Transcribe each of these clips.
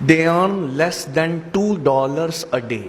they earn less than $2 a day.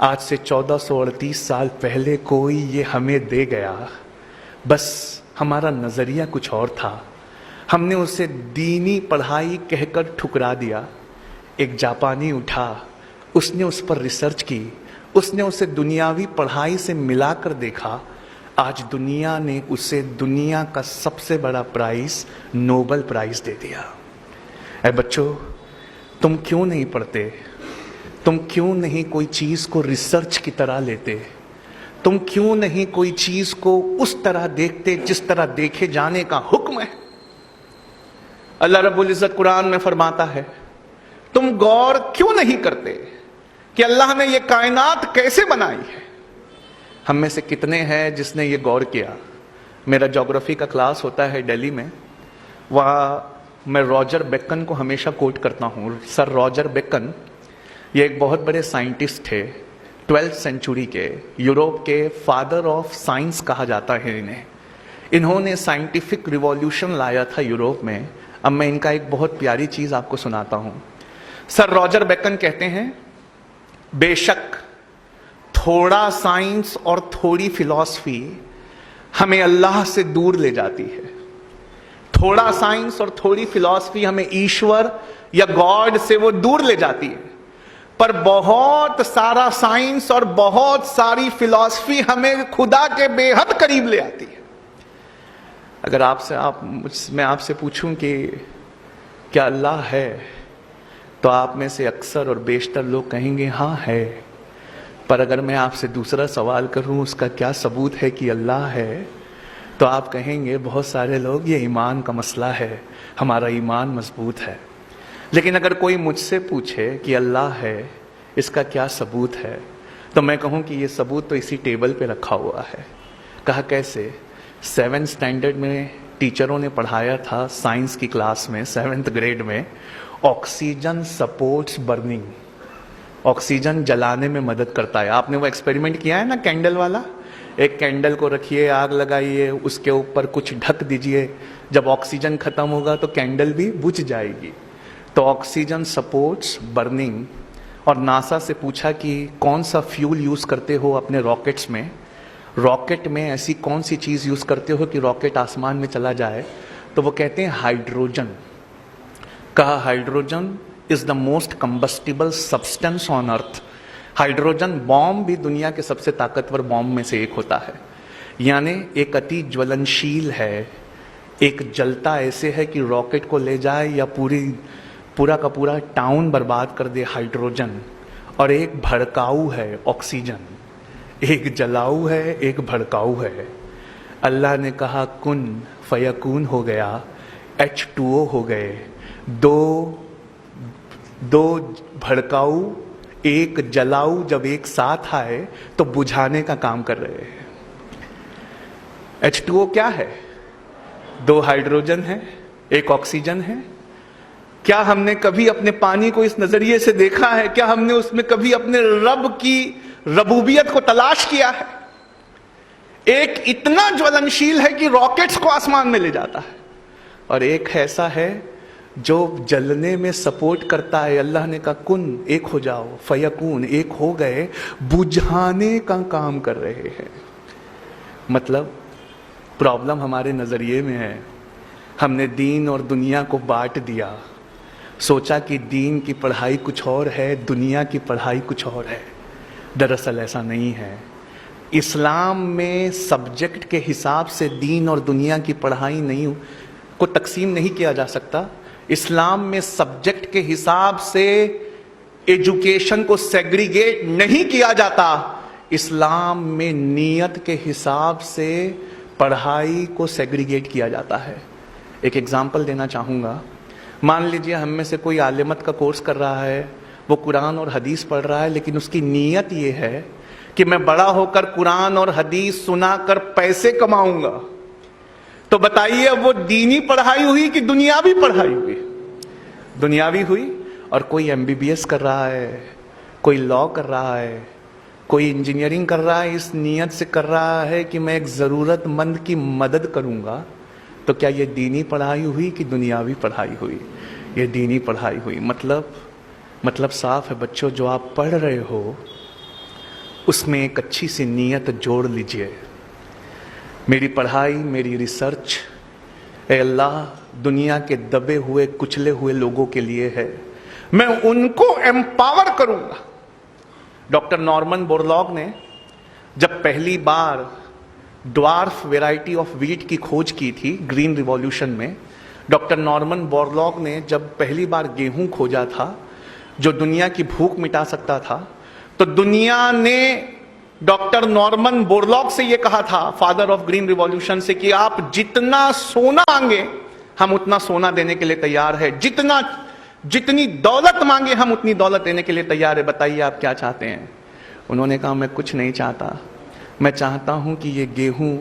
آج سے 1438 سال پہلے کوئی یہ ہمیں دے گیا، بس ہمارا نظریہ کچھ اور تھا، ہم نے اسے دینی پڑھائی کہہ کر ٹھکرا دیا۔ ایک جاپانی اٹھا، اس نے اس پر ریسرچ کی، اس نے اسے دنیاوی پڑھائی سے ملا کر دیکھا، آج دنیا نے اسے دنیا کا سب سے بڑا پرائز نوبل پرائز دے دیا۔ اے بچوں، تم کیوں نہیں پڑھتے؟ تم کیوں نہیں کوئی چیز کو ریسرچ کی طرح لیتے؟ تم کیوں نہیں کوئی چیز کو اس طرح دیکھتے جس طرح دیکھے جانے کا حکم ہے؟ اللہ رب العزت قرآن میں فرماتا ہے، تم غور کیوں نہیں کرتے کہ اللہ نے یہ کائنات کیسے بنائی ہے؟ ہم میں سے کتنے ہیں جس نے یہ غور کیا؟ میرا جغرافی کا کلاس ہوتا ہے دہلی میں، وہاں میں راجر بیکن کو ہمیشہ کوٹ کرتا ہوں۔ سر راجر بیکن یہ ایک بہت بڑے سائنٹسٹ تھے 12th سینچری کے، یوروپ کے فادر آف سائنس کہا جاتا ہے انہیں۔ انہوں نے سائنٹیفک ریولیوشن لایا تھا یوروپ میں۔ اب میں ان کا ایک بہت پیاری چیز آپ کو سناتا ہوں۔ سر راجر بیکن کہتے ہیں، بے شک تھوڑا سائنس اور تھوڑی فلسفی ہمیں اللہ سے دور لے جاتی ہے۔ تھوڑا سائنس اور تھوڑی فلسفی ہمیں ایشور یا گاڈ سے وہ دور لے جاتی ہے، پر بہت سارا سائنس اور بہت ساری فلسفی ہمیں خدا کے بے حد قریب لے آتی ہے۔ اگر میں آپ سے پوچھوں کہ کیا اللہ ہے، تو آپ میں سے اکثر اور بیشتر لوگ کہیں گے ہاں ہے۔ پر اگر میں آپ سے دوسرا سوال کروں اس کا کیا ثبوت ہے کہ اللہ ہے، تو آپ کہیں گے بہت سارے لوگ یہ ایمان کا مسئلہ ہے، ہمارا ایمان مضبوط ہے۔ لیکن اگر کوئی مجھ سے پوچھے کہ اللہ ہے، اس کا کیا ثبوت ہے، تو میں کہوں کہ یہ ثبوت تو اسی ٹیبل پہ رکھا ہوا ہے۔ کہا کیسے؟ 7th اسٹینڈرڈ میں ٹیچروں نے پڑھایا تھا سائنس کی کلاس میں، 7th گریڈ میں، آکسیجن سپورٹس برننگ، آکسیجن جلانے میں مدد کرتا ہے۔ آپ نے وہ ایکسپیریمنٹ کیا ہے نا کینڈل والا؟ ایک کینڈل کو رکھیے، آگ لگائیے، اس کے اوپر کچھ ڈھک دیجئے، جب آکسیجن ختم ہوگا تو کینڈل بھی بجھ جائے گی۔ تو آکسیجن سپورٹس برننگ۔ اور ناسا سے پوچھا کہ کون سا فیول یوز کرتے ہو اپنے راکٹس میں، راکٹ میں ایسی کون سی چیز یوز کرتے ہو کہ راکٹ آسمان میں چلا جائے؟ تو وہ کہتے ہیں ہائیڈروجن۔ کہا hydrogen is the most combustible substance on earth. Hydrogen bomb بھی دنیا کے سب سے طاقتور بوم میں سے ایک ہوتا ہے، یعنی ایک اتی جولنشیل ہے، ایک جلتا ایسے ہے کہ راکٹ کو لے جائے یا پورا کا پورا ٹاؤن برباد کر دے، ہائیڈروجن۔ اور ایک بھڑکاؤ ہے آکسیجن، ایک جلاؤ ہے، ایک بھڑکاؤ ہے۔ اللہ نے کہا کن فیکون ہو گیا، H2O ہو گئے، دو بھڑکاؤ ایک جلاؤ جب ایک ساتھ آئے تو بجھانے کا کام کر رہے ہیں۔ H2O کیا ہے؟ 2 ہائیڈروجن ہے، ایک آکسیجن ہے۔ کیا ہم نے کبھی اپنے پانی کو اس نظریے سے دیکھا ہے؟ کیا ہم نے اس میں کبھی اپنے رب کی ربوبیت کو تلاش کیا ہے؟ ایک اتنا جولنشیل ہے کہ راکٹس کو آسمان میں لے جاتا ہے، اور ایک ایسا ہے جو جلنے میں سپورٹ کرتا ہے۔ اللہ نے کہا کن، ایک ہو جاؤ، فیکون، ایک ہو گئے، بجھانے کا کام کر رہے ہیں۔ مطلب پرابلم ہمارے نظریے میں ہے۔ ہم نے دین اور دنیا کو بانٹ دیا، سوچا کہ دین کی پڑھائی کچھ اور ہے، دنیا کی پڑھائی کچھ اور ہے۔ دراصل ایسا نہیں ہے۔ اسلام میں سبجیکٹ کے حساب سے دین اور دنیا کی پڑھائی کو تقسیم نہیں کیا جا سکتا۔ اسلام میں سبجیکٹ کے حساب سے ایجوکیشن کو سیگریگیٹ نہیں کیا جاتا، اسلام میں نیت کے حساب سے پڑھائی کو سیگریگیٹ کیا جاتا ہے۔ ایک ایگزامپل دینا چاہوں گا۔ مان لیجئے ہم میں سے کوئی عالمت کا کورس کر رہا ہے، وہ قرآن اور حدیث پڑھ رہا ہے، لیکن اس کی نیت یہ ہے کہ میں بڑا ہو کر قرآن اور حدیث سنا کر پیسے کماؤں گا۔ تو بتائیے وہ دینی پڑھائی ہوئی کہ دنیاوی پڑھائی ہوئی؟ دنیاوی ہوئی۔ اور کوئی MBBS کر رہا ہے، کوئی لاء کر رہا ہے، کوئی انجینئرنگ کر رہا ہے، اس نیت سے کر رہا ہے کہ میں ایک ضرورت مند کی مدد کروں گا، تو کیا یہ دینی پڑھائی ہوئی کہ دنیاوی پڑھائی ہوئی؟ یہ دینی پڑھائی ہوئی۔ مطلب صاف ہے بچوں، جو آپ پڑھ رہے ہو اس میں ایک اچھی سی نیت جوڑ لیجئے. میری پڑھائی، میری ریسرچ اے اللہ دنیا کے دبے ہوئے کچلے ہوئے لوگوں کے لیے ہے، میں ان کو ایمپاور کروں گا. ڈاکٹر نارمن بورلاگ نے جب پہلی بار ڈوارف ویرائٹی آف ویٹ کی کھوج کی تھی گرین ریولیوشن میں، ڈاکٹر نارمن بورلاگ نے جب پہلی بار گیہوں کھوجا تھا جو دنیا کی بھوک مٹا سکتا تھا، تو دنیا نے ڈاکٹر نارمن بورلاگ سے یہ کہا تھا، فادر آف گرین ریولیوشن سے، کہ آپ جتنا سونا مانگے ہم اتنا سونا دینے کے لیے تیار ہے، جتنی دولت مانگے ہم اتنی دولت دینے کے لیے تیار ہے، بتائیے آپ کیا چاہتے ہیں؟ انہوں نے کہا میں کچھ نہیں چاہتا، میں چاہتا ہوں کہ یہ گیہوں،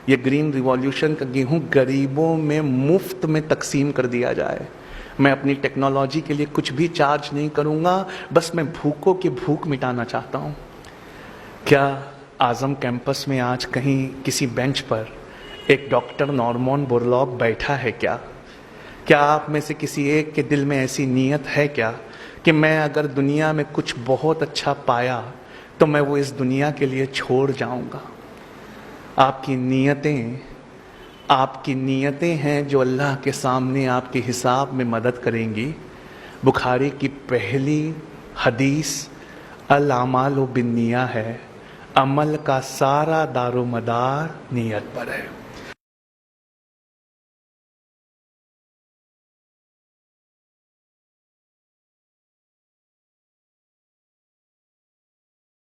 یہ گرین ریولیوشن کا گیہوں غریبوں میں مفت میں تقسیم کر دیا جائے. میں اپنی ٹیکنالوجی کے لیے کچھ بھی چارج نہیں کروں گا، بس میں بھوکوں کی بھوک مٹانا چاہتا ہوں. کیا اعظم کیمپس میں آج کہیں کسی بینچ پر ایک ڈاکٹر نارمن بورلاگ بیٹھا ہے کیا؟ کیا آپ میں سے کسی ایک کے دل میں ایسی نیت ہے کیا کہ میں اگر دنیا میں کچھ بہت اچھا پایا تو میں وہ اس دنیا کے لیے چھوڑ جاؤں گا؟ آپ کی نیتیں ہیں جو اللہ کے سامنے آپ کے حساب میں مدد کریں گی. بخاری کی پہلی حدیث الاعمال بالنیہ ہے، عمل کا سارا دار و مدار نیت پر ہے.